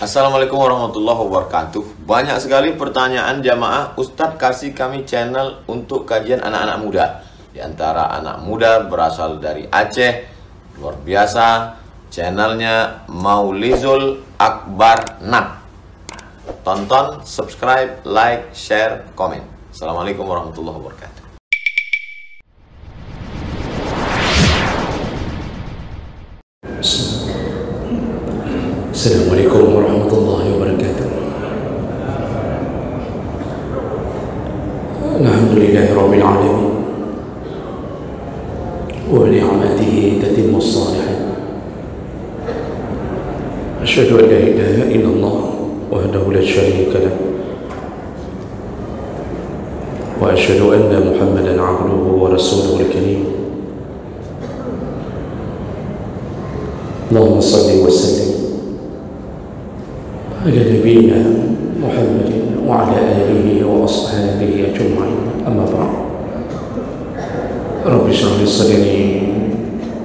Assalamualaikum warahmatullahi wabarakatuh. Banyak sekali pertanyaan jamaah, Ustadz kasih kami channel untuk kajian anak-anak muda. Di antara anak muda berasal dari Aceh, luar biasa, channelnya Maulizul Akbar Nak. Tonton, subscribe, like, share, komen. Assalamualaikum warahmatullahi wabarakatuh. Assalamualaikum warahmatullahi wabarakatuh. Alhamdulillahi rabbil alamin wa ni'matihi tatimmu as-salihat. Asyhadu an la ilaha illallah wahdahu la syarika lah wa asyhadu anna Muhammadan 'abduhu wa rasuluhul karim. Allahumma shalli wa sallim على نبينا محمد وعلى آله وأصحابه أجمعين. أما بعد، رب اشرح لي صدري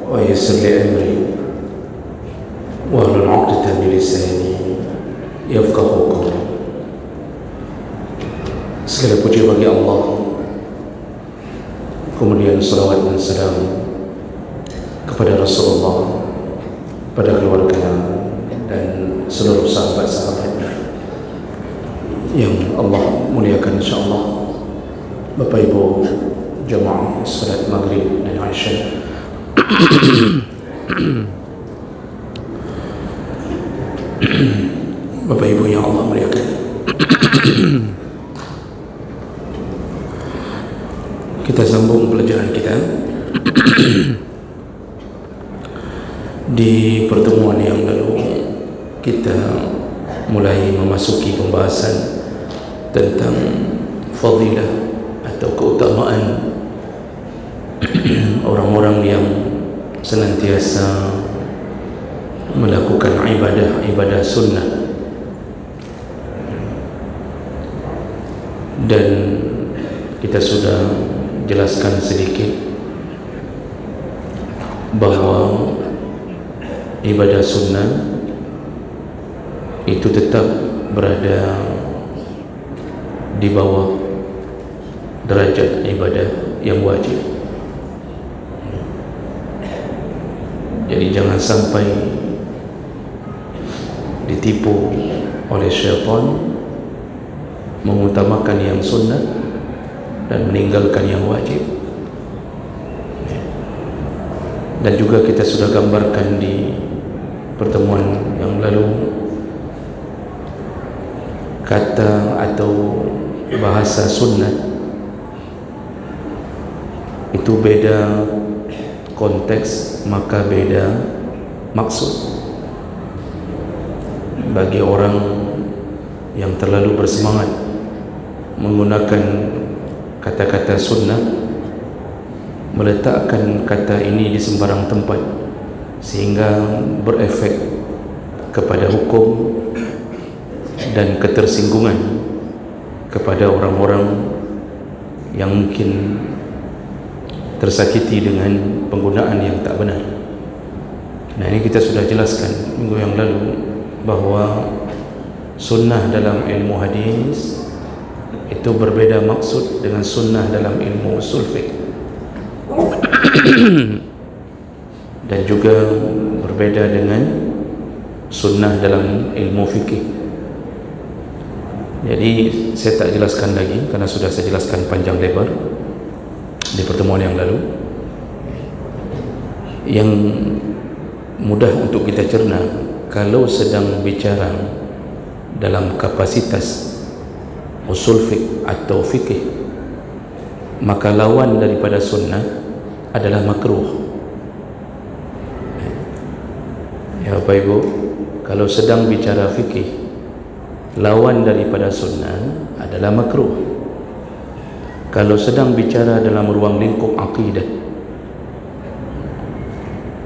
ويسر لي أمري واحلل عقدة من لساني يفقهوا قولي. Segala puji bagi Allah, kemudian salawat dan salam kepada Rasulullah, pada keluarga dan seluruh sahabat-sahabatnya yang Allah muliakan insyaAllah. Bapak Ibu jamaah salat maghrib dan Aisyah, Bapak Ibu yang Allah muliakan, kita sambung pelajaran kita. Di pertemuan yang lalu kita mulai memasuki pembahasan tentang fadilah atau keutamaan orang-orang yang senantiasa melakukan ibadah sunnah, dan kita sudah jelaskan sedikit bahwa ibadah sunnah itu tetap berada di bawah derajat ibadah yang wajib. Jadi jangan sampai ditipu oleh syaitan mengutamakan yang sunnah dan meninggalkan yang wajib. Dan juga kita sudah gambarkan di pertemuan yang lalu, kata atau bahasa sunnah itu beda konteks, maka beda maksud. Bagi orang yang terlalu bersemangat menggunakan kata-kata sunnah, meletakkan kata ini di sembarang tempat sehingga berefek kepada hukum dan ketersinggungan kepada orang-orang yang mungkin tersakiti dengan penggunaan yang tak benar. Nah, ini kita sudah jelaskan minggu yang lalu bahwa sunnah dalam ilmu hadis itu berbeda maksud dengan sunnah dalam ilmu usul fiqh dan juga berbeda dengan sunnah dalam ilmu fikih. Jadi saya tak jelaskan lagi karena sudah saya jelaskan panjang lebar di pertemuan yang lalu. Yang mudah untuk kita cerna, kalau sedang bicara dalam kapasitas usul fiqh atau fikih, maka lawan daripada sunnah adalah makruh. Ya Bapak Ibu, kalau sedang bicara fikih, lawan daripada sunnah adalah makruh. Kalau sedang bicara dalam ruang lingkup akidah,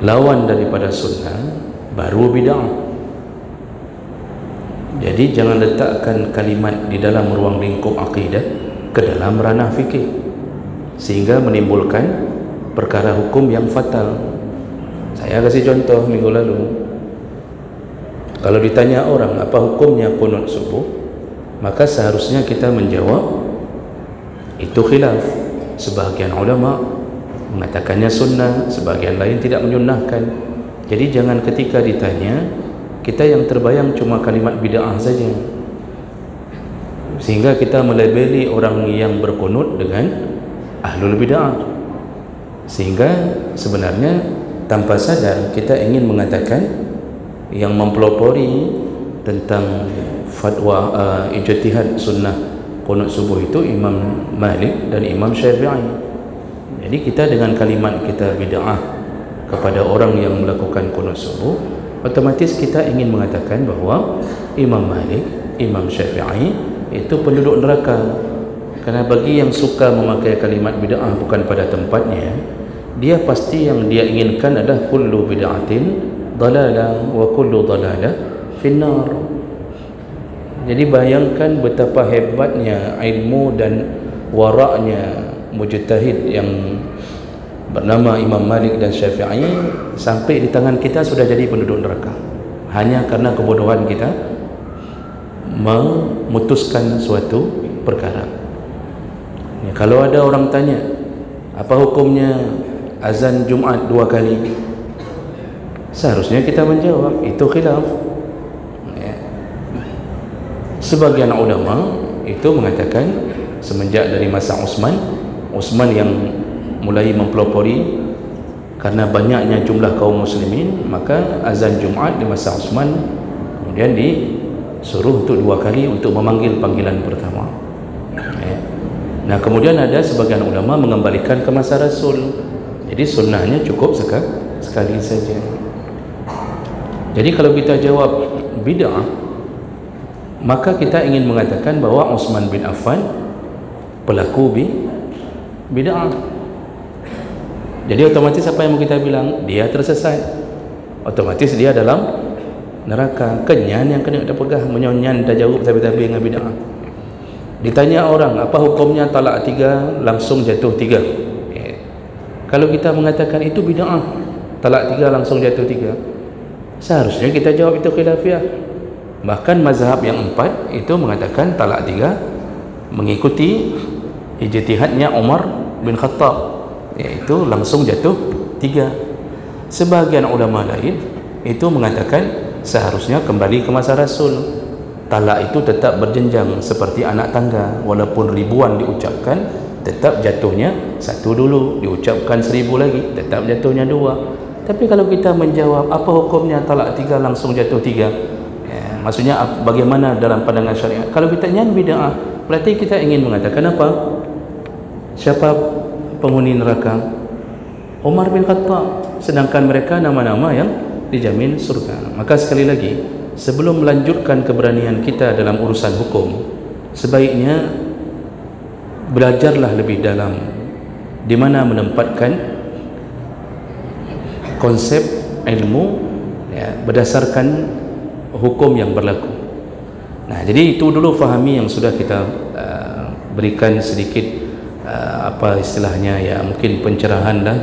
lawan daripada sunnah baru bid'ah. Jadi jangan letakkan kalimat di dalam ruang lingkup akidah ke dalam ranah fikih, sehingga menimbulkan perkara hukum yang fatal. Saya kasih contoh minggu lalu, Kalau ditanya orang apa hukumnya qunut subuh, maka seharusnya kita menjawab itu khilaf. Sebahagian ulama mengatakannya sunnah, sebahagian lain tidak menyunnahkan. Jadi jangan ketika ditanya kita yang terbayang cuma kalimat bid'ah saja, sehingga kita melabeli orang yang berqunut dengan ahlul bid'ah, sehingga sebenarnya tanpa sadar kita ingin mengatakan yang mempelopori tentang fatwa ijtihad sunnah qunut subuh itu Imam Malik dan Imam Syafi'i. Jadi kita dengan kalimat kita bid'ah kepada orang yang melakukan qunut subuh, otomatis kita ingin mengatakan bahawa Imam Malik, Imam Syafi'i itu penduduk neraka. Karena bagi yang suka memakai kalimat bid'ah bukan pada tempatnya, dia pasti yang dia inginkan adalah kullu bid'atin dalalah wa kullu dalalah finnar. Jadi bayangkan betapa hebatnya ilmu dan waraknya mujtahid yang bernama Imam Malik dan Syafi'i, sampai di tangan kita sudah jadi penduduk neraka hanya karena kebodohan kita memutuskan suatu perkara. Ya, kalau ada orang tanya apa hukumnya azan Jumaat 2 kali, seharusnya kita menjawab itu khilaf. Ya. Sebagian ulama itu mengatakan semenjak dari masa Utsman yang mulai mempelopori karena banyaknya jumlah kaum muslimin, maka azan Jumaat di masa Utsman kemudian disuruh untuk 2 kali untuk memanggil panggilan pertama. Ya. Nah kemudian ada sebagian ulama mengembalikan ke masa Rasul, jadi sunnahnya cukup sekali saja. Jadi kalau kita jawab bid'ah, maka kita ingin mengatakan bahawa Utsman bin Affan pelaku bid'ah. Jadi otomatis apa yang mau kita bilang? Dia tersesat, otomatis dia dalam neraka. Kenyan yang kena pegang, menyonyan dah jawab tapi dengan bid'ah. Ditanya orang apa hukumnya talak 3 langsung jatuh 3. Kalau kita mengatakan itu bid'ah, talak 3 langsung jatuh 3, seharusnya kita jawab itu khilafiyah. Bahkan mazhab yang 4 itu mengatakan talak 3 mengikuti ijtihadnya Umar bin Khattab, yaitu langsung jatuh 3. Sebahagian ulama lain itu mengatakan seharusnya kembali ke masa Rasul. Talak itu tetap berjenjang seperti anak tangga, walaupun ribuan diucapkan tetap jatuhnya 1 dulu, diucapkan 1000 lagi tetap jatuhnya 2. Tapi kalau kita menjawab apa hukumnya talak 3 langsung jatuh 3, maksudnya bagaimana dalam pandangan syariat? Kalau kita nyan bid'ah, berarti kita ingin mengatakan apa? Siapa penghuni neraka? Umar bin Khattab, sedangkan mereka nama-nama yang dijamin surga. Maka sekali lagi, sebelum melanjutkan keberanian kita dalam urusan hukum, sebaiknya belajarlah lebih dalam di mana menempatkan konsep ilmu berdasarkan hukum yang berlaku. Nah, jadi itu dulu fahami yang sudah kita berikan sedikit apa istilahnya ya, mungkin pencerahan lah.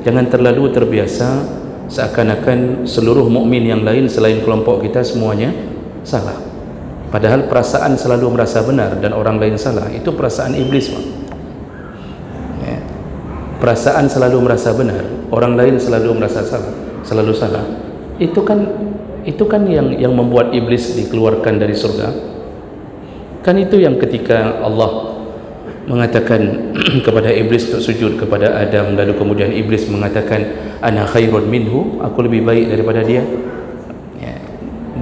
Jangan terlalu terbiasa seakan-akan seluruh mukmin yang lain selain kelompok kita semuanya salah. Padahal perasaan selalu merasa benar dan orang lain salah, itu perasaan iblis, Pak. Ya. Perasaan selalu merasa benar, orang lain selalu merasa salah, selalu salah. Itu kan yang membuat iblis dikeluarkan dari surga. Kan itu yang ketika Allah mengatakan kepada iblis untuk sujud kepada Adam, lalu kemudian iblis mengatakan ana khairun minhu, aku lebih baik daripada dia. Ya.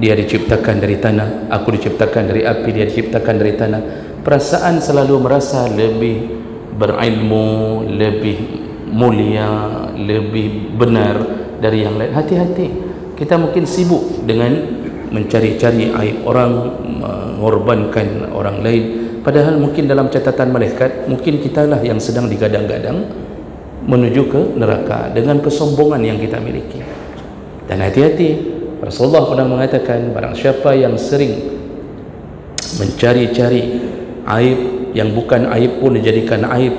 Dia diciptakan dari tanah, aku diciptakan dari api, dia diciptakan dari tanah. Perasaan selalu merasa lebih berilmu, lebih mulia, lebih benar dari yang lain. Hati-hati, kita mungkin sibuk dengan mencari-cari aib orang, mengorbankan orang lain, padahal mungkin dalam catatan malaikat mungkin kitalah yang sedang digadang-gadang menuju ke neraka dengan kesombongan yang kita miliki. Dan hati-hati, Rasulullah pernah mengatakan barang siapa yang sering mencari-cari aib yang bukan aib pun dijadikan aib,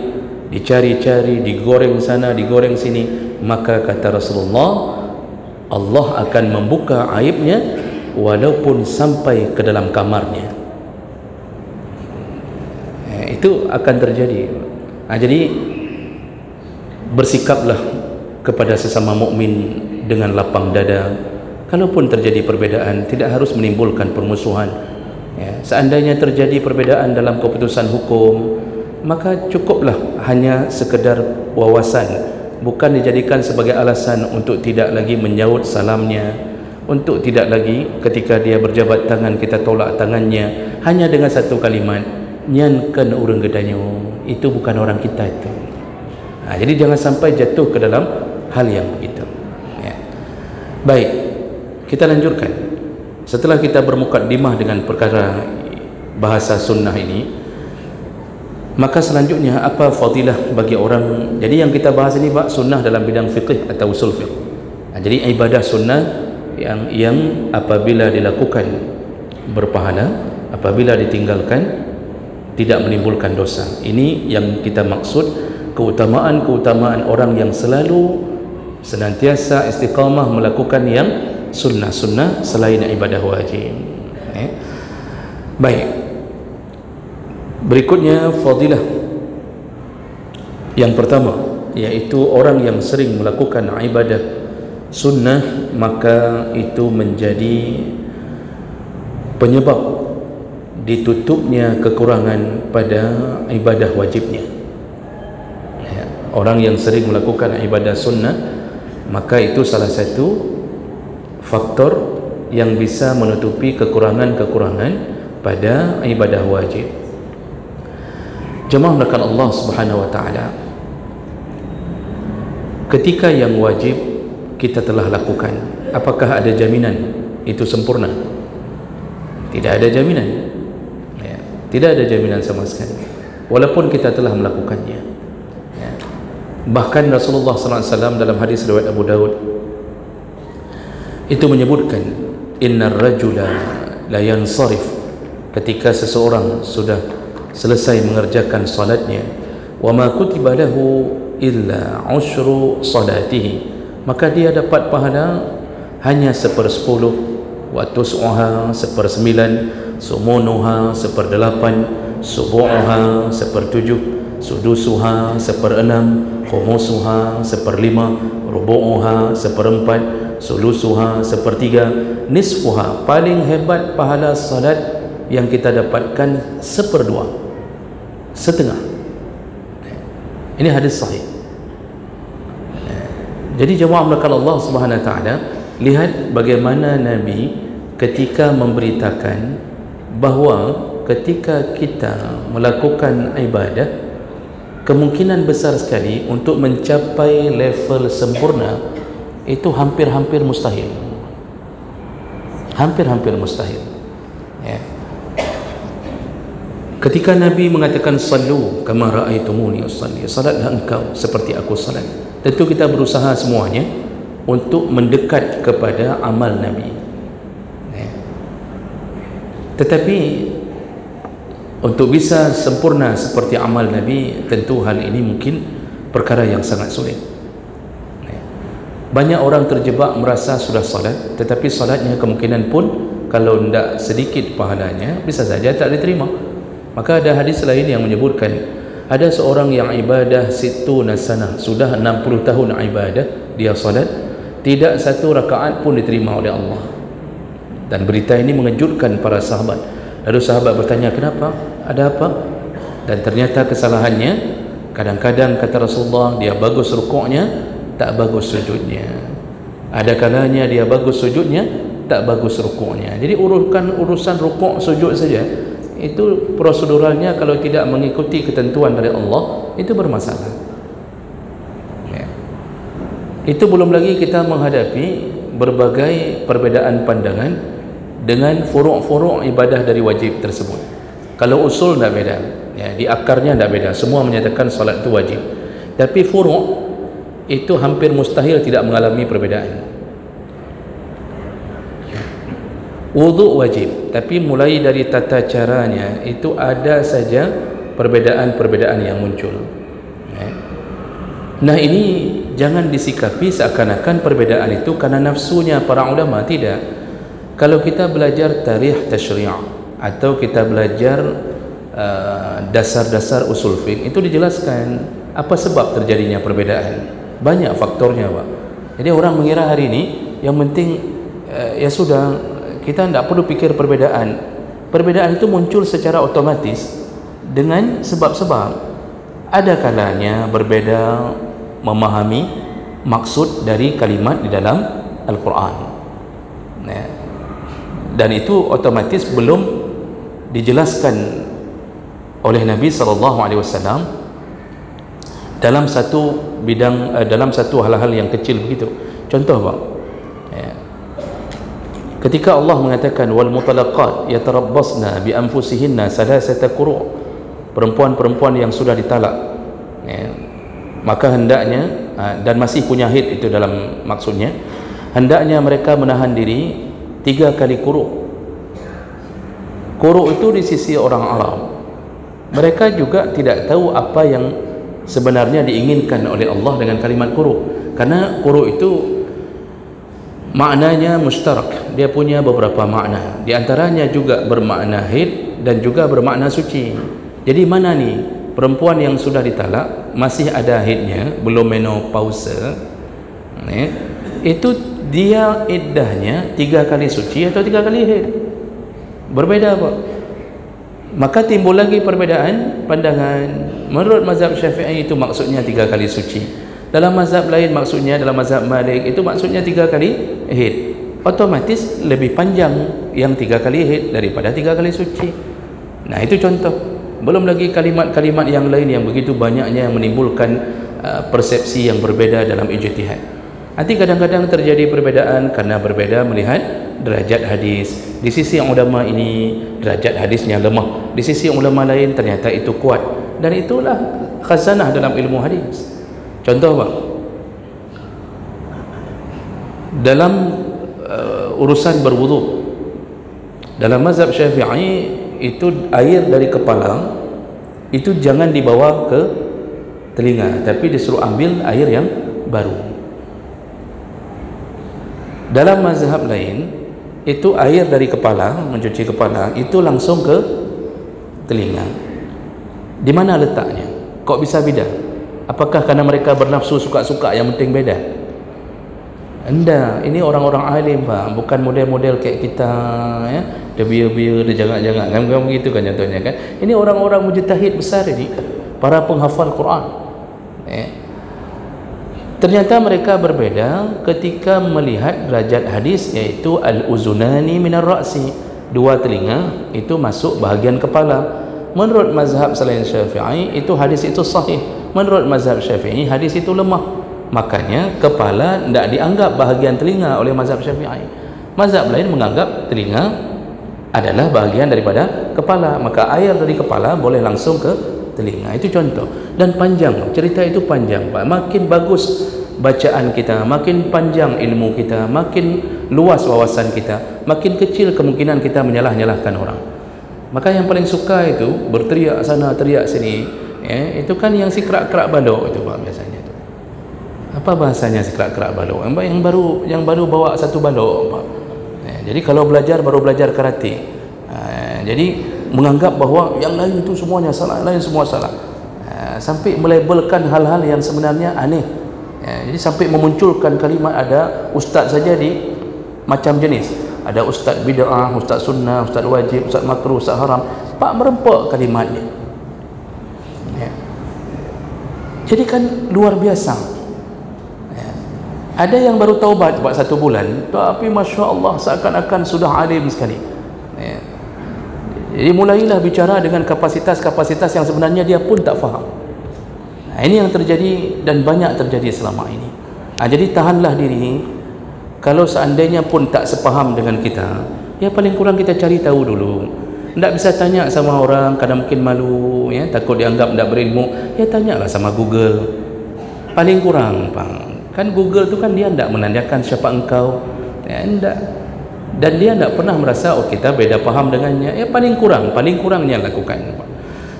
dicari-cari, digoreng sana, digoreng sini, maka kata Rasulullah, Allah akan membuka aibnya walaupun sampai ke dalam kamarnya. Itu akan terjadi. Jadi bersikaplah kepada sesama mukmin dengan lapang dada. Kalaupun terjadi perbedaan, tidak harus menimbulkan permusuhan. Seandainya terjadi perbedaan dalam keputusan hukum, maka cukuplah hanya sekedar wawasan, bukan dijadikan sebagai alasan untuk tidak lagi menyaut salamnya, untuk tidak lagi ketika dia berjabat tangan kita tolak tangannya hanya dengan satu kalimat, nyan kan urang gedanyo, itu bukan orang kita itu. Jadi jangan sampai jatuh ke dalam hal yang begitu. Baik, kita lanjutkan. Setelah kita bermukaddimah dengan perkara bahasa sunnah ini, maka selanjutnya apa fadilah bagi orang. Jadi yang kita bahas ini sunnah dalam bidang fiqh atau usul fiqh. Jadi ibadah sunnah yang apabila dilakukan berpahala, apabila ditinggalkan tidak menimbulkan dosa. Ini yang kita maksud, keutamaan-keutamaan orang yang selalu senantiasa istiqamah melakukan yang sunnah-sunnah selain ibadah wajib. Baik, berikutnya fadilah yang pertama, yaitu orang yang sering melakukan ibadah sunnah, maka itu menjadi penyebab ditutupnya kekurangan pada ibadah wajibnya. Orang yang sering melakukan ibadah sunnah, maka itu salah satu faktor yang bisa menutupi kekurangan-kekurangan pada ibadah wajib. Jemaah melakukan Allah Subhanahu wa taala, ketika yang wajib kita telah lakukan, apakah ada jaminan itu sempurna? Tidak ada jaminan. Tidak ada jaminan sama sekali, walaupun kita telah melakukannya. Bahkan Rasulullah SAW dalam hadis riwayat Abu Daud itu menyebutkan, innar rajula la yansarif, ketika seseorang sudah selesai mengerjakan salatnya, wa ma kutiba lahu illa usyru salatihi, maka dia dapat pahala hanya 1/10, wa tus'uha 1/9, sumunuha 1/8, subu'uha 1/7, sudusuha 1/6, khumusuha 1/5, rubu'uha 1/4, sulusuha 1/3, nisfuha, paling hebat pahala salat yang kita dapatkan 1/2, setengah. Ini hadis sahih. Jadi jemaah melakukan Allah Subhanahu wa taala, lihat bagaimana Nabi ketika memberitakan bahawa ketika kita melakukan ibadah, kemungkinan besar sekali untuk mencapai level sempurna itu hampir-hampir mustahil. Hampir-hampir mustahil. Ketika Nabi mengatakan sallu kama ra'aitumuni usalli, salatlah engkau seperti aku salat, tentu kita berusaha semuanya untuk mendekat kepada amal Nabi. Tetapi untuk bisa sempurna seperti amal Nabi, tentu hal ini mungkin perkara yang sangat sulit. Banyak orang terjebak merasa sudah salat, tetapi salatnya kemungkinan pun kalau tidak sedikit pahalanya, bisa saja tak diterima. Maka ada hadis lain yang menyebutkan, ada seorang yang ibadah situna sanah, sudah 60 tahun ibadah dia salat, tidak satu rakaat pun diterima oleh Allah. Dan berita ini mengejutkan para sahabat. Lalu sahabat bertanya, kenapa? Ada apa? Dan ternyata kesalahannya, kadang-kadang kata Rasulullah, dia bagus rukuknya, tak bagus sujudnya. Ada kalanya dia bagus sujudnya, tak bagus rukuknya. Jadi urusan rukuk sujud saja, itu proseduralnya kalau tidak mengikuti ketentuan dari Allah, itu bermasalah. Itu belum lagi kita menghadapi berbagai perbedaan pandangan dengan furuk-furuk ibadah dari wajib tersebut. Kalau usul tidak beda, di akarnya tidak beda, semua menyatakan solat itu wajib. Tapi furuk itu hampir mustahil tidak mengalami perbedaan. Wudhu wajib, tapi mulai dari tata caranya itu ada saja perbedaan-perbedaan yang muncul. Nah, ini jangan disikapi seakan-akan perbedaan itu karena nafsunya para ulama, tidak. Kalau kita belajar tarikh tasyri' atau kita belajar dasar-dasar usul fiqh, itu dijelaskan apa sebab terjadinya perbedaan. Banyak faktornya, Pak. Jadi orang mengira hari ini yang penting ya sudah, kita tidak perlu fikir perbedaan. Perbedaan itu muncul secara otomatis dengan sebab-sebab. Ada kalanya berbeda memahami maksud dari kalimat di dalam Al-Quran, dan itu otomatis belum dijelaskan oleh Nabi SAW dalam satu bidang, dalam satu hal-hal yang kecil begitu. Contoh, Pak, ketika Allah mengatakan wal mutalaqat yatarabbasna bi anfusihinna salasata quru', perempuan-perempuan yang sudah ditalak, maka hendaknya, dan masih punya haid, itu dalam maksudnya, hendaknya mereka menahan diri 3 kali quru'. Quru' itu di sisi orang Arab, mereka juga tidak tahu apa yang sebenarnya diinginkan oleh Allah dengan kalimat quru', karena quru' itu maknanya mustarak, dia punya beberapa makna, di antaranya juga bermakna haid dan juga bermakna suci. Jadi mana nih perempuan yang sudah ditalak, masih ada haidnya, belum menopause, itu dia iddahnya 3 kali suci atau 3 kali haid? Berbeda, Pak. Maka timbul lagi perbedaan pandangan. Menurut mazhab Syafi'i itu maksudnya 3 kali suci, dalam mazhab lain maksudnya, dalam mazhab Malik itu maksudnya 3 kali haid. Otomatis lebih panjang yang 3 kali haid daripada 3 kali suci. Nah, itu contoh. Belum lagi kalimat-kalimat yang lain yang begitu banyaknya yang menimbulkan persepsi yang berbeda dalam ijtihad. Nanti kadang-kadang terjadi perbedaan karena berbeda melihat derajat hadis. Di sisi yang ulama ini derajat hadisnya lemah, di sisi yang ulama lain ternyata itu kuat, dan itulah khazanah dalam ilmu hadis. Contoh, Pak, dalam urusan berwudu, dalam mazhab Syafi'i itu air dari kepala itu jangan dibawa ke telinga, tapi disuruh ambil air yang baru. Dalam mazhab lain itu air dari kepala, mencuci kepala itu langsung ke telinga. Di mana letaknya? Kok bisa beda? Apakah karena mereka bernafsu suka-suka yang penting beda? Enggak, ini orang-orang alim, Pak, bukan model-model kayak kita, ya, dia biar-biar, dia jangan-jangan, kan begitu kan contohnya, kan. Ini orang-orang mujtahid besar ini, para penghafal Quran. Ternyata mereka berbeda ketika melihat derajat hadis, yaitu al-uzunani minar ra'si, 2 telinga itu masuk bahagian kepala. Menurut mazhab selain Syafi'i itu hadis itu sahih, menurut mazhab Syafi'i hadis itu lemah. Makanya kepala tidak dianggap bahagian telinga oleh mazhab Syafi'i. Mazhab lain menganggap telinga adalah bahagian daripada kepala, maka air dari kepala boleh langsung ke telinga. Itu contoh, dan panjang cerita itu, panjang, Pak. Makin bagus bacaan kita, makin panjang ilmu kita, makin luas wawasan kita, makin kecil kemungkinan kita menyalah-nyalahkan orang. Maka yang paling suka itu berteriak sana teriak sini, itu kan yang si kerak-kerak balok itu, Pak, biasanya itu. Apa bahasanya si kerak-kerak balok? Yang baru bawa satu balok, Pak. Jadi kalau belajar baru belajar karate, jadi menganggap bahwa yang lain itu semuanya salah, lain semua salah, sampai melabelkan hal-hal yang sebenarnya aneh, jadi sampai memunculkan kalimat ada ustaz saja di macam jenis, ada ustaz bid'ah, ustaz sunnah, ustaz wajib, ustaz makruh, ustaz haram. Pak merempak kalimatnya, jadi kan luar biasa. Ada yang baru taubat buat 1 bulan, tapi Masya Allah seakan-akan sudah alim sekali. Jadi mulailah bicara dengan kapasitas-kapasitas yang sebenarnya dia pun tak faham. Ini yang terjadi dan banyak terjadi selama ini. Jadi tahanlah diri. Kalau seandainya pun tak sepaham dengan kita, ya paling kurang kita cari tahu dulu. Tak bisa tanya sama orang kadang mungkin malu, ya, takut dianggap tak berilmu, ya tanyalah sama Google. Paling kurang, Pak. Kan Google tu kan dia tidak menandakan siapa engkau, ya, tidak. Dan dia tidak pernah merasa oh kita beda paham dengannya. Ya paling kurangnya lakukan.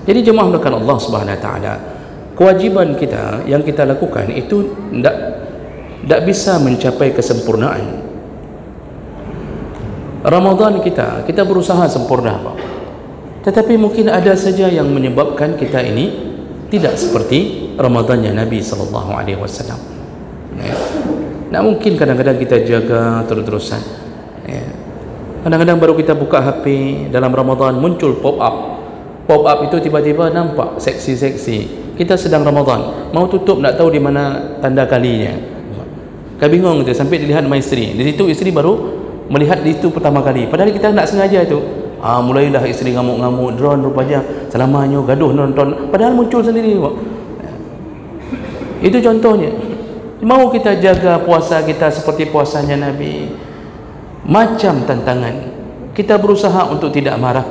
Jadi jemaah melakukan Allah Subhanahu Wa Taala, kewajiban kita yang kita lakukan itu tidak bisa mencapai kesempurnaan Ramadan kita berusaha sempurna, Pak. Tetapi mungkin ada saja yang menyebabkan kita ini tidak seperti Ramadannya Nabi SAW. Nah, mungkin kadang-kadang kita jaga terus-terusan. Kadang-kadang baru kita buka HP dalam Ramadan muncul pop-up. Pop-up itu tiba-tiba nampak seksi-seksi. Kita sedang Ramadan, mau tutup nak tahu di mana tanda kalinya. Kau bingung tu sampai dilihat sama isteri. Di situ isteri baru melihat di situ pertama kali. Padahal kita nak sengaja tu. Mulailah isteri ngamuk-ngamuk, drone rupanya selamanya gaduh nonton. Padahal muncul sendiri. Itu contohnya. Mau kita jaga puasa kita seperti puasanya Nabi. Macam tantangan, kita berusaha untuk tidak marah,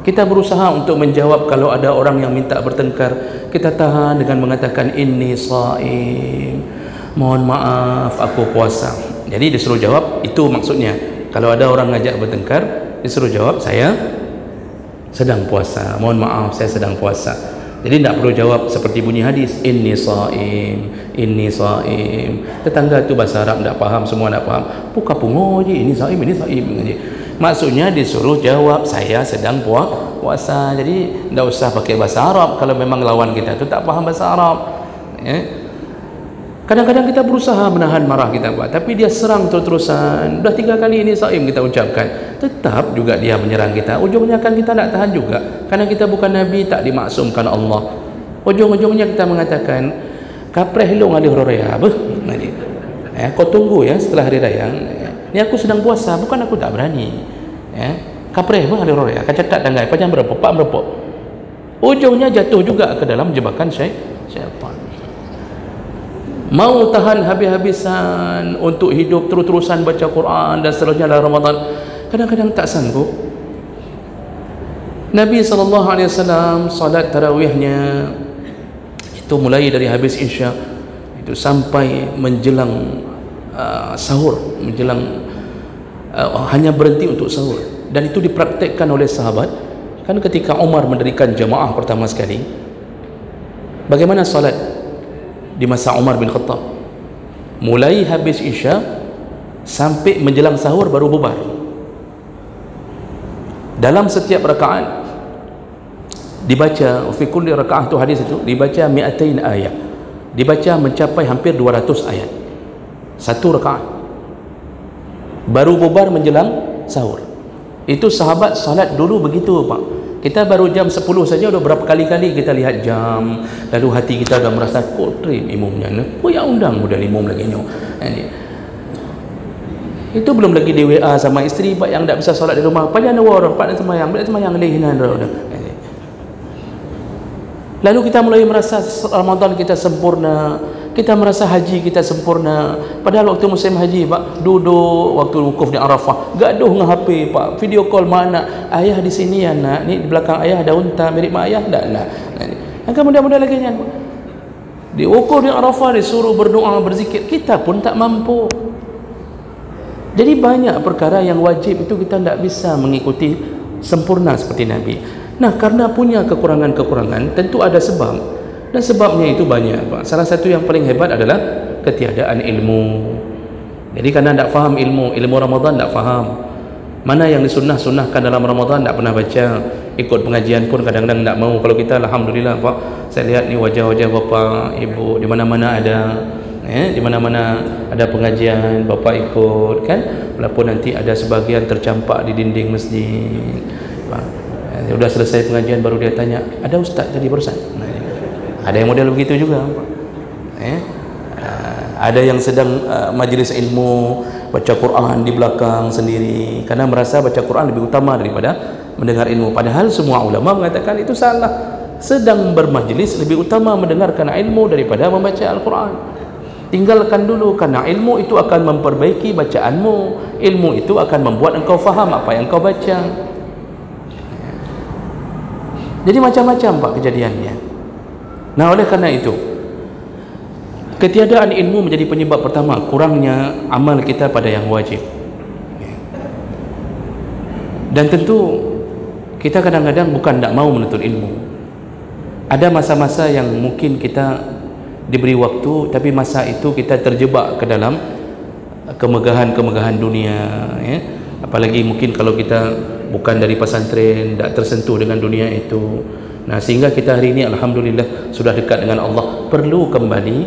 kita berusaha untuk menjawab kalau ada orang yang minta bertengkar, kita tahan dengan mengatakan inni shaim, mohon maaf aku puasa. Jadi disuruh jawab, itu maksudnya. Kalau ada orang ngajak bertengkar, disuruh jawab saya sedang puasa, mohon maaf saya sedang puasa. Jadi tidak perlu jawab seperti bunyi hadis inni shaim, inni shaim. Tetangga tu bahasa Arab tidak faham, semua tidak faham. Puka pungo je ini shaim je. Maksudnya disuruh jawab saya sedang puasa. Jadi tidak usah pakai bahasa Arab kalau memang lawan kita tu tak faham bahasa Arab. Kadang-kadang kita berusaha menahan marah kita, Pak, tapi dia serang terus-terusan. Dah 3 kali ini shaim kita ucapkan, tetap juga dia menyerang kita. Ujungnya kan kita nak tahan juga, karena kita bukan Nabi, tak dimaksumkan Allah. Ujung-ujungnya kita mengatakan kapreh lu ngalih raya beh. Kau tunggu ya setelah hari raya. Ni aku sedang puasa, bukan aku tak berani. Kapreh beh ngalih raya. Kacatat tanggai panjang berapa? Pak berapa? Ujungnya jatuh juga ke dalam jebakan syaitan. Mau tahan habis-habisan untuk hidup terus-terusan baca Quran dan seterusnya dalam Ramadan, kadang-kadang tak sanggup. Nabi SAW salat tarawihnya itu mulai dari habis Isya itu sampai menjelang sahur, menjelang hanya berhenti untuk sahur, dan itu dipraktekkan oleh sahabat. Kan ketika Umar mendirikan jamaah pertama sekali, bagaimana salat di masa Umar bin Khattab? Mulai habis Isya sampai menjelang sahur baru bubar. Dalam setiap rakaat dibaca, fi kulli rakaat tu hadis itu dibaca 200 ayat. Dibaca mencapai hampir 200 ayat. Satu rakaat. Baru bubar menjelang sahur. Itu sahabat salat dulu begitu, Pak. Kita baru jam 10 saja udah berapa kali-kali kita lihat jam, lalu hati kita dah merasa kotrim imumnya. Oh ya undang mudah imum lagi nyo. Itu belum lagi di WA sama isteri pak yang tak bisa solat di rumah. Payah orang pak nak sembahyang lehinan dah. Lalu kita mulai merasa Ramadan kita sempurna, kita merasa haji kita sempurna. Padahal waktu musim haji pak, duduk waktu wukuf di Arafah, gaduh dengan HP pak, video call mana ayah di sini ya nak, ni di belakang ayah ada unta mirip mak ayah tak nak. Angka mudah-mudah lagi kan. Di wukuf di Arafah disuruh berdoa berzikir, kita pun tak mampu. Jadi banyak perkara yang wajib itu kita tidak bisa mengikuti sempurna seperti Nabi. Nah, karena punya kekurangan-kekurangan, tentu ada sebab. Dan sebabnya itu banyak, Pak. Salah satu yang paling hebat adalah ketiadaan ilmu. Jadi karena tidak faham ilmu Ramadan tak faham. Mana yang disunnah-sunnahkan dalam Ramadan tak pernah baca. Ikut pengajian pun kadang-kadang tak mau. Kalau kita alhamdulillah, Pak, saya lihat ni wajah-wajah bapa, ibu di mana-mana ada. Di mana-mana ada pengajian, bapa ikut kan. Walaupun nanti ada sebagian tercampak di dinding masjid. Pak, sudah selesai pengajian baru dia tanya, ada ustaz tadi barusan? Ada yang model begitu juga. Ada yang sedang majlis ilmu baca Quran di belakang sendiri karena merasa baca Quran lebih utama daripada mendengar ilmu. Padahal semua ulama mengatakan itu salah. Sedang bermajlis lebih utama mendengarkan ilmu daripada membaca Al-Quran. Tinggalkan dulu, karena ilmu itu akan memperbaiki bacaanmu. Ilmu itu akan membuat engkau faham apa yang engkau baca. Jadi macam-macam Pak kejadiannya. Nah, oleh karena itu ketiadaan ilmu menjadi penyebab pertama kurangnya amal kita pada yang wajib. Dan tentu kita kadang-kadang bukan tak mau menuntut ilmu. Ada masa-masa yang mungkin kita diberi waktu, tapi masa itu kita terjebak ke dalam kemegahan-kemegahan dunia, apalagi mungkin kalau kita bukan dari pesantren, tak tersentuh dengan dunia itu. Nah, sehingga kita hari ini alhamdulillah sudah dekat dengan Allah, perlu kembali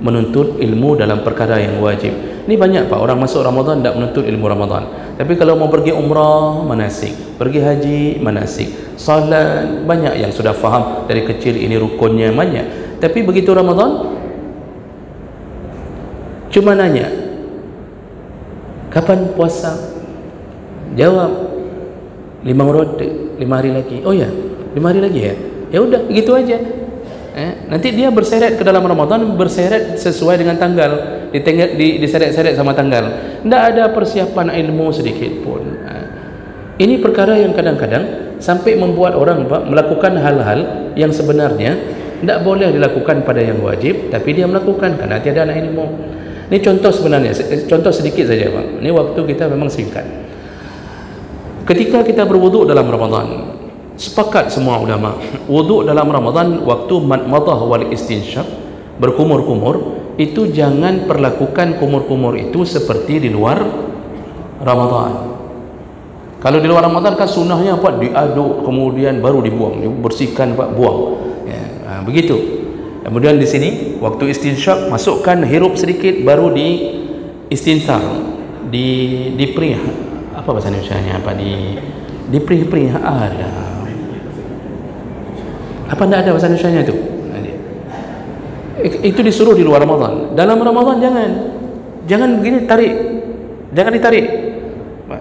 menuntut ilmu dalam perkara yang wajib. Ini banyak Pak, orang masuk Ramadan tak menuntut ilmu Ramadan. Tapi kalau mau pergi umrah, manasik, pergi haji, manasik, salat, banyak yang sudah faham dari kecil ini rukunnya, banyak. Tapi begitu Ramadan, cuma nanya, kapan puasa? Jawab, 5 hari lagi. Oh ya, 5 hari lagi ya? Ya udah, gitu aja. Nanti dia berseret ke dalam Ramadan, berseret sesuai dengan tanggal, diseret-seret sama tanggal. Tidak ada persiapan ilmu sedikit pun. Ini perkara yang kadang-kadang sampai membuat orang Pak, melakukan hal-hal yang sebenarnya tidak boleh dilakukan pada yang wajib, tapi dia melakukan karena tiada anak ilmu. Ini contoh sebenarnya, contoh sedikit saja Pak. Ini waktu kita memang singkat. Ketika kita berwuduk dalam Ramadan, sepakat semua ulama, wuduk dalam Ramadan waktu madmadah wal istinsyaq, berkumur-kumur, itu jangan perlakukan kumur-kumur itu seperti di luar Ramadan. Kalau di luar Ramadan kan sunnahnya Pak, diaduk kemudian baru dibuang, dibersihkan Pak, buang ya, begitu. Kemudian di sini waktu istinsyaq, masukkan, hirup sedikit, baru di istinsar, di perih, apa bahasa Indonesianya, apa di perih ada apa, tidak ada bahasa Indonesianya itu disuruh di luar Ramadan. Dalam Ramadan jangan begini, tarik, jangan ditarik,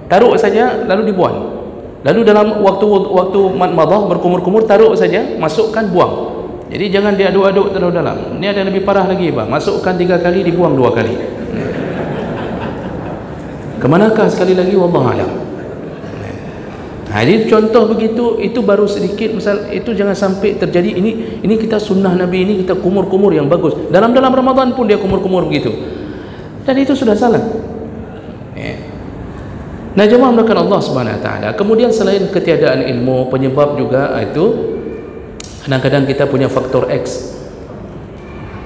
taruh saja lalu dibuang. Lalu dalam waktu madmadah berkumur-kumur, taruh saja, masukkan, buang. Jadi jangan diaduk-aduk terlalu dalam. Ini ada lebih parah lagi Pak, masukkan 3 kali, dibuang 2 kali. Kemanakah sekali lagi, wallahu a'lam. Jadi contoh begitu, itu baru sedikit, misal itu jangan sampai terjadi. Ini kita sunnah Nabi, ini kita kumur-kumur yang bagus. Dalam Ramadan pun dia kumur-kumur begitu, dan itu sudah salah. Nah, jemaah melakukan Allah Subhanahu Wa Taala. Kemudian selain ketiadaan ilmu, penyebab juga itu kadang-kadang kita punya faktor X,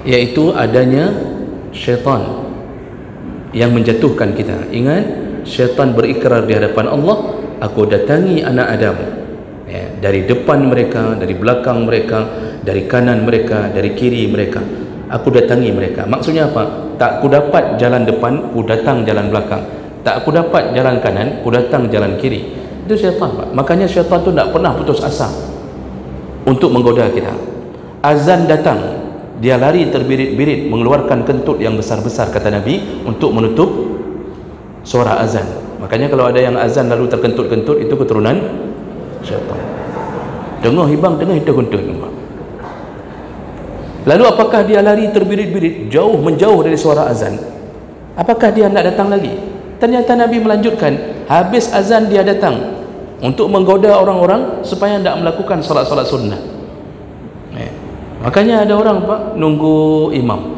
yaitu adanya syaitan yang menjatuhkan kita. Ingat, syaitan berikrar di hadapan Allah, aku datangi anak Adam ya, dari depan mereka, dari belakang mereka, dari kanan mereka, dari kiri mereka, aku datangi mereka. Maksudnya apa? Tak ku dapat jalan depan, ku datang jalan belakang. Tak ku dapat jalan kanan, ku datang jalan kiri. Itu syaitan Pak. Makanya syaitan tu tak pernah putus asa untuk menggoda kita. Azan datang, dia lari terbirit-birit, mengeluarkan kentut yang besar-besar, kata Nabi, untuk menutup suara azan. Makanya kalau ada yang azan lalu terkentut-kentut, itu keturunan syaitan. Dengar hibang, dengar itu kentut. Lalu apakah dia lari terbirit-birit, menjauh dari suara azan? Apakah dia nak datang lagi? Ternyata Nabi melanjutkan, habis azan dia datang untuk menggoda orang-orang supaya tidak melakukan solat-solat sunnah. Makanya ada orang Pak, nunggu imam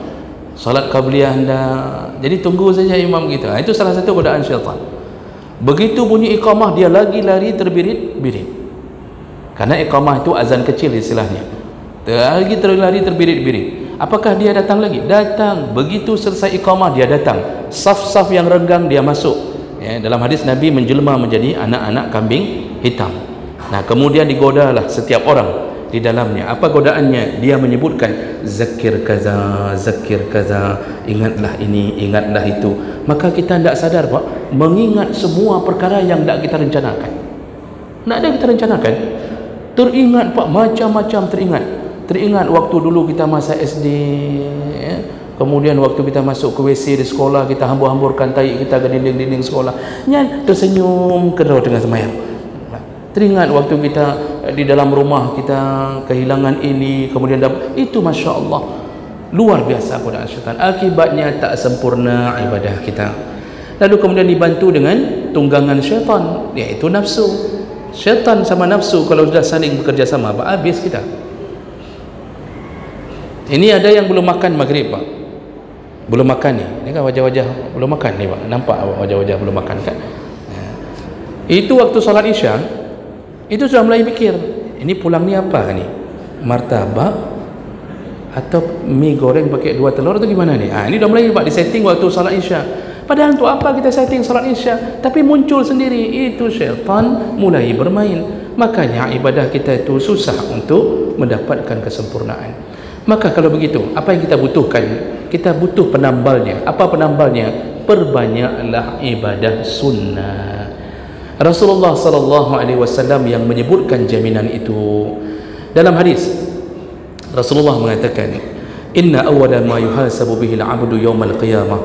solat qabliyah hendak, jadi tunggu saja imam gitu. Itu salah satu godaan syaitan. Begitu bunyi iqamah, dia lagi lari terbirit-birit, karena iqamah itu azan kecil istilahnya. Lagi lari terbirit-birit. Apakah dia datang lagi? Datang. Begitu selesai iqamah, dia datang. Saf-saf yang renggang dia masuk ya, dalam hadis Nabi menjelma menjadi anak-anak kambing hitam. Nah, kemudian digodalah setiap orang di dalamnya. Apa godaannya? Dia menyebutkan zakir kaza, ingatlah ini, ingatlah itu. Maka kita tidak sadar Pak, mengingat semua perkara yang tidak kita rencanakan. Tidak ada kita rencanakan, teringat Pak, macam-macam teringat waktu dulu kita masa SD ya. Kemudian waktu kita masuk ke WC di sekolah, kita hambur-hamburkan tahi kita ke dinding-dinding sekolah, tersenyum kedua tengah semayang. Teringat waktu kita di dalam rumah kita kehilangan ini, kemudian itu, Masya Allah, luar biasa godaan syaitan. Akibatnya tak sempurna ibadah kita. Lalu kemudian dibantu dengan tunggangan syaitan, yaitu nafsu. Syaitan sama nafsu kalau sudah saling bekerja sama, habis kita. Ini ada yang belum makan maghrib Pak, belum makan ni. Ini kan wajah-wajah belum makan ni Pak, nampak wajah-wajah belum makan kan. Itu waktu salat Isya, itu sudah mulai fikir, ini pulang ni apa ni, martabak atau mie goreng pakai 2 telur atau gimana ni. Ini dah mulai Pak, disetting waktu salat Isya. Padahal untuk apa kita setting salat Isya? Tapi muncul sendiri, itu syaitan mulai bermain. Makanya ibadah kita itu susah untuk mendapatkan kesempurnaan. Maka kalau begitu, apa yang kita butuhkan? Kita butuh penambalnya. Apa penambalnya? Perbanyaklah ibadah sunnah. Rasulullah SAW yang menyebutkan jaminan itu dalam hadis. Rasulullah mengatakan, inna awwala ma yuhasabu bihi al-'abdu yawmal qiyamah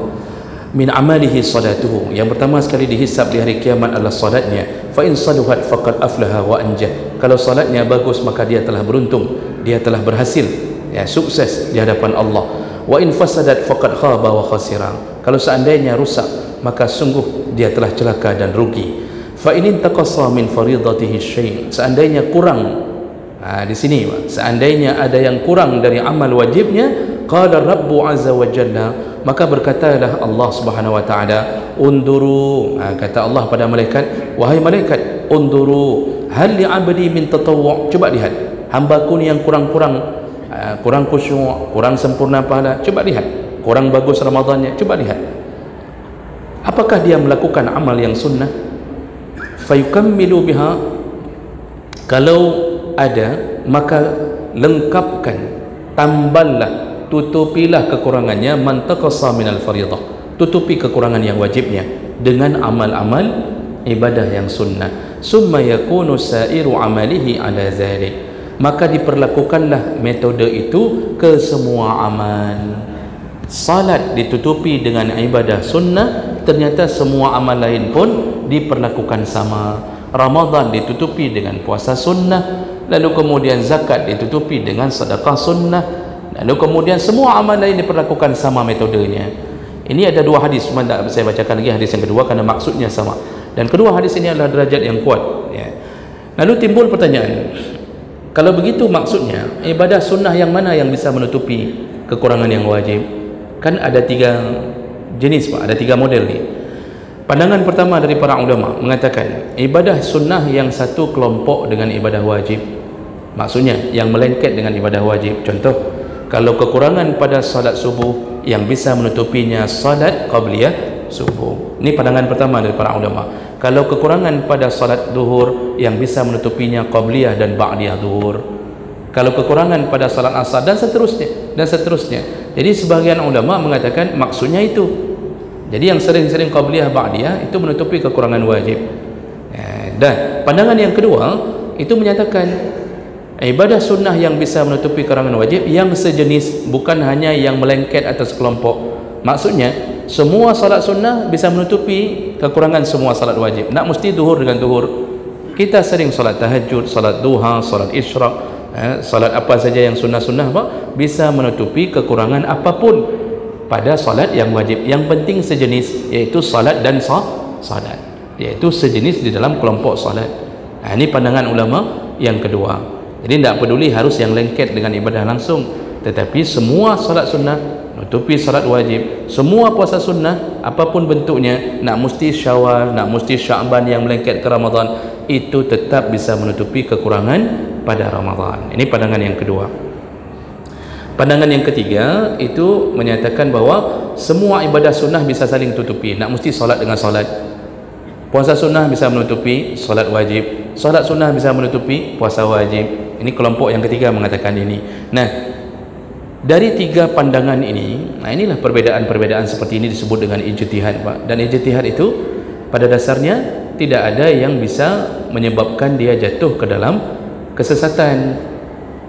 min amalihi salatuhu. Yang pertama sekali dihisab di hari kiamat adalah salatnya. Fa in saluhat faqad aflaha wa anjah. Kalau salatnya bagus maka dia telah beruntung, dia telah berhasil, ya, sukses di hadapan Allah. Wa in fasadat faqad khaba wa khasira. Kalau seandainya rusak maka sungguh dia telah celaka dan rugi. Fa in intaqassa min faridatihi syai'. Seandainya kurang, di sini seandainya ada yang kurang dari amal wajibnya, qala rabbu azza wa jalla, maka berkatalah Allah Subhanahu wa taala, unduru, kata Allah pada malaikat, wahai malaikat, unduru hal li 'abdi min tatawwu'. Coba lihat hambaku ni yang kurang khusyuk, kurang sempurna pahala, coba lihat, kurang bagus Ramadannya, coba lihat apakah dia melakukan amal yang sunnah. Fayukammilu biha, kalau ada maka lengkapkan, tamballah, tutupilah kekurangannya. Man taqassa minal fariḍah, tutupi kekurangan yang wajibnya dengan amal-amal ibadah yang sunnah. Summa yakunu sa'iru amalihi ala zalik, maka diperlakukanlah metode itu ke semua amal. Salat ditutupi dengan ibadah sunnah, ternyata semua amal lain pun diperlakukan sama. Ramadan ditutupi dengan puasa sunnah, lalu kemudian zakat ditutupi dengan sedekah sunnah, lalu kemudian semua amal lain diperlakukan sama metodenya. Ini ada dua hadis, cuma tak saya bacakan lagi hadis yang kedua kerana maksudnya sama, dan kedua hadis ini adalah derajat yang kuat, ya. Lalu timbul pertanyaan, kalau begitu maksudnya ibadah sunnah yang mana yang bisa menutupi kekurangan yang wajib? Kan ada tiga jenis, Pak, ada tiga model ni. Pandangan pertama dari para ulama mengatakan ibadah sunnah yang satu kelompok dengan ibadah wajib, maksudnya yang melengket dengan ibadah wajib. Contoh, kalau kekurangan pada salat subuh, yang bisa menutupinya salat qabliyah subuh. Ini pandangan pertama dari para ulama. Kalau kekurangan pada salat duhur, yang bisa menutupinya qabliyah dan ba'diyah duhur. Kalau kekurangan pada salat asar, dan seterusnya dan seterusnya. Jadi sebagian ulama mengatakan maksudnya itu. Jadi yang sering-sering qabliyah ba'diyah itu menutupi kekurangan wajib. Dan pandangan yang kedua itu menyatakan ibadah sunnah yang bisa menutupi kekurangan wajib yang sejenis, bukan hanya yang melengket atas kelompok. Maksudnya semua salat sunnah bisa menutupi kekurangan semua salat wajib. Tak mesti duhur dengan duhur. Kita sering salat tahajud, salat duha, salat isyraq, salat apa saja yang sunnah-sunnah bisa menutupi kekurangan apapun pada salat yang wajib. Yang penting sejenis, iaitu salat dan salat, iaitu sejenis di dalam kelompok salat. Ini pandangan ulama yang kedua. Jadi tidak peduli harus yang lengket dengan ibadah langsung, tetapi semua salat sunnah menutupi salat wajib. Semua puasa sunnah apapun bentuknya, nak mesti Syawal, nak mesti Sya'ban yang melengket ke Ramadan, itu tetap bisa menutupi kekurangan pada Ramadan. Ini pandangan yang kedua. Pandangan yang ketiga itu menyatakan bahawa semua ibadah sunnah bisa saling tutupi. Tak mesti solat dengan solat. Puasa sunnah bisa menutupi solat wajib, solat sunnah bisa menutupi puasa wajib. Ini kelompok yang ketiga mengatakan ini. Nah, dari tiga pandangan ini, inilah perbedaan-perbedaan seperti ini disebut dengan ijtihad, Pak. Dan ijtihad itu pada dasarnya tidak ada yang bisa menyebabkan dia jatuh ke dalam kesesatan.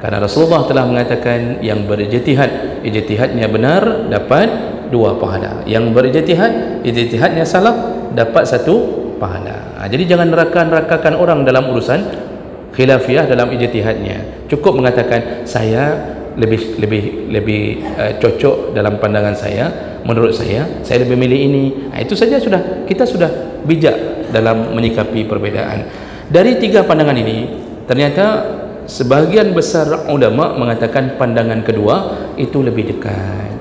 Karena Rasulullah telah mengatakan yang berijtihad, ijtihadnya benar dapat 2 pahala. Yang berijtihad, ijtihadnya salah dapat 1 pahala. Jadi jangan neraka-nerakakan orang dalam urusan khilafiyah dalam ijtihadnya. Cukup mengatakan saya lebih cocok dalam pandangan saya, menurut saya lebih milih ini. Itu saja sudah, kita sudah bijak dalam menyikapi perbedaan. Dari tiga pandangan ini, ternyata sebahagian besar ulama mengatakan pandangan kedua itu lebih dekat.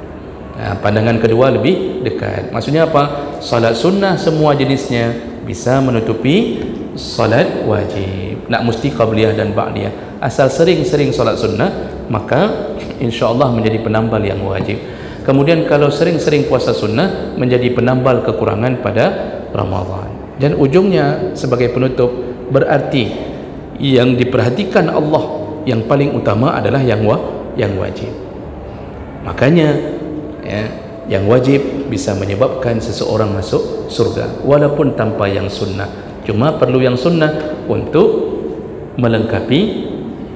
Pandangan kedua lebih dekat. Maksudnya apa? Salat sunnah semua jenisnya bisa menutupi salat wajib. Nak mesti qabliyah dan ba'diyah. Asal sering-sering salat sunnah, maka insya-Allah menjadi penambal yang wajib. Kemudian kalau sering-sering puasa sunnah menjadi penambal kekurangan pada Ramadan. Dan ujungnya sebagai penutup, berarti yang diperhatikan Allah yang paling utama adalah yang wajib. Makanya ya, yang wajib bisa menyebabkan seseorang masuk surga walaupun tanpa yang sunnah. Cuma perlu yang sunnah untuk melengkapi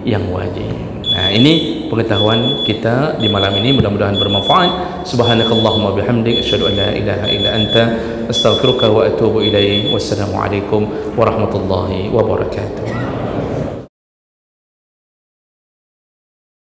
yang wajib. Nah, ini pengetahuan kita di malam ini, mudah-mudahan bermanfaat. Subhanakallahumma bihamdik, asyhadu an la ilaha illa anta, astaghfiruka wa atubu ilaik. Wassalamualaikum warahmatullahi wabarakatuh.